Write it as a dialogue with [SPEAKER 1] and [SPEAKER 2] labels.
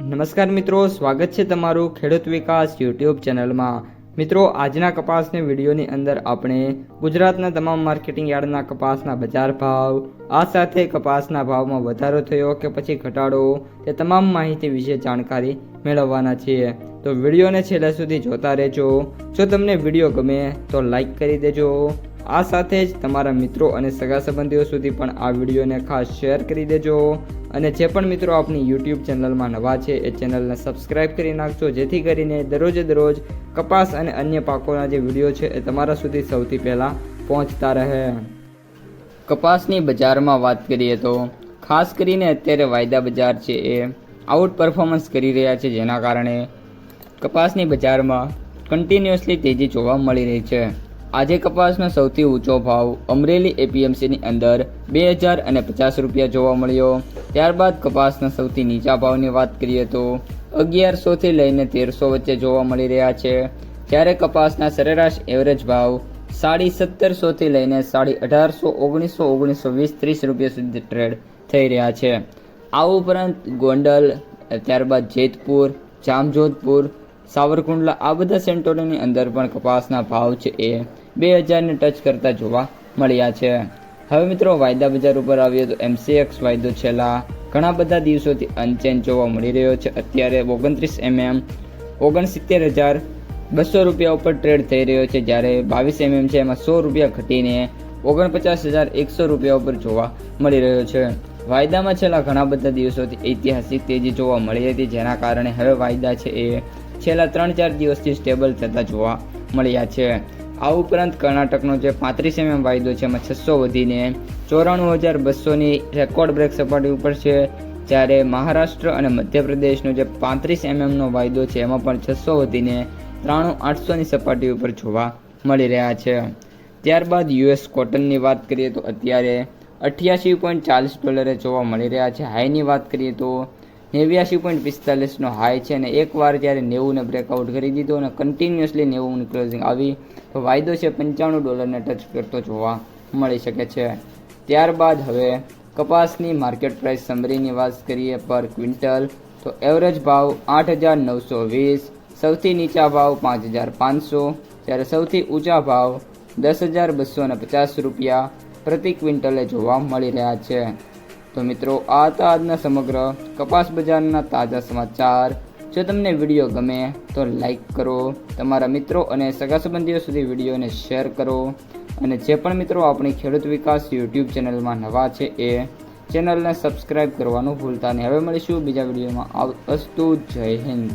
[SPEAKER 1] નમસ્કાર મિત્રો, સ્વાગત છે તમારું ખેડૂત વિકાસ યુટ્યુબ ચેનલમાં। મિત્રો, આજના કપાસની વિડીયોની અંદર આપણે ગુજરાતના તમામ માર્કેટિંગ યાર્ડના કપાસના બજાર ભાવ, આ સાથે કપાસના ભાવમાં વધારો થયો કે પછી ઘટાડો, તે તમામ માહિતી વિશે જાણકારી મેળવવાના છીએ। તો વિડીયોને છેલ્લે સુધી જોતા રહેજો। જો તમને વિડીયો ગમે તો લાઈક કરી દેજો। આ સાથે જ તમારા મિત્રો અને સગા સંબંધીઓ સુધી પણ આ વિડીયોને ખાસ શેર કરી દેજો। અને જે પણ મિત્રો આપણી યુટ્યુબ ચેનલમાં નવા છે એ ચેનલને સબસ્ક્રાઈબ કરી નાખજો, જેથી કરીને દરરોજ કપાસ અને અન્ય પાકોના જે વિડીયો છે એ તમારા સુધી સૌથી પહેલાં પહોંચતા રહે। કપાસની બજારમાં વાત કરીએ તો ખાસ કરીને અત્યારે વાયદા બજાર છે એ આઉટ પરફોર્મન્સ કરી રહ્યા છે, જેના કારણે કપાસની બજારમાં કન્ટિન્યુઅસલી તેજી જોવા મળી રહી છે। આજે કપાસનો સૌથી ઊંચો ભાવ અમરેલી એપીએમસીની અંદર 2050 રૂપિયા જોવા મળ્યો। ત્યારબાદ કપાસના સૌથી નીચા ભાવની વાત કરીએ તો 1100થી લઈને 1300 વચ્ચે જોવા મળી રહ્યા છે, જ્યારે કપાસના સરેરાશ એવરેજ ભાવ 1750થી લઈને 1850, 1900, 1920, 30 રૂપિયા સુધી ટ્રેડ થઈ રહ્યા છે। આ ઉપરાંત ગોંડલ, ત્યારબાદ જેતપુર, જામજોધપુર, સાવરકુંડલા, આ બધા સેન્ટરોની અંદર પણ કપાસના ભાવ છે એ 2000ને ટચ કરતા જોવા મળ્યા છે। હવે મિત્રો, વાયદા બજાર ઉપર આવીએ તો MCX વાયદો છેલ્લા ઘણા બધા દિવસોથી અનચેન્જ જોવા મળી રહ્યો છે। અત્યારે 29 mm 69200 રૂપિયા ઉપર ટ્રેડ થઈ રહ્યો છે, જ્યારે 22 mm છે એમાં 100 રૂપિયા ઘટીને 49100 રૂપિયા ઉપર જોવા મળી રહ્યો છે। વાયદામાં છેલ્લા ઘણા બધા દિવસોથી ઐતિહાસિક તેજી જોવા મળી હતી, જેના કારણે હવે વાયદા છે એ છેલ્લા 3-4 દિવસથી સ્ટેબલ થતા જોવા મળ્યા છે। આ ઉપરાંત કર્ણાટકનો જે 35 mm વાયદો છે એમાં 600 વધીને 94200ની રેકોર્ડ બ્રેક સપાટી ઉપર છે, જ્યારે મહારાષ્ટ્ર અને મધ્યપ્રદેશનો જે 35 mmનો વાયદો છે એમાં પણ 600 વધીને 93800ની સપાટી ઉપર જોવા મળી રહ્યા છે। ત્યારબાદ US કોટનની વાત કરીએ તો અત્યારે $88.40 જોવા મળી રહ્યા છે। હાઈની વાત કરીએ તો 89.45નો હાઈ છે, અને એકવાર જ્યારે 90ને બ્રેકઆઉટ કરી દીધો અને કન્ટિન્યુઅસલી 90ની ક્લોઝિંગ આવી તો વાયદો છે $95ને ટચ કરતો જોવા મળી શકે છે। ત્યારબાદ હવે કપાસની માર્કેટ પ્રાઇસ સમરીની વાત કરીએ પર ક્વિન્ટલ તો એવરેજ ભાવ 8920, સૌથી નીચા ભાવ 5500, જ્યારે સૌથી ઊંચા ભાવ 10250 રૂપિયા પ્રતિ ક્વિન્ટલે જોવા મળી રહ્યા છે। તો મિત્રો, આ હતા આજના સમગ્ર કપાસ બજારના તાજા સમાચાર। જો તમને વિડીયો ગમે તો લાઈક કરો, તમારા મિત્રો અને સગા સંબંધીઓ સુધી વિડીયોને શેર કરો, અને જે પણ મિત્રો આપણી ખેડૂત વિકાસ યુટ્યુબ ચેનલમાં નવા છે એ ચેનલને સબસ્ક્રાઈબ કરવાનું ભૂલતા નહીં। હવે મળીશું બીજા વિડીયોમાં। અસ્તુ, જય હિન્દ।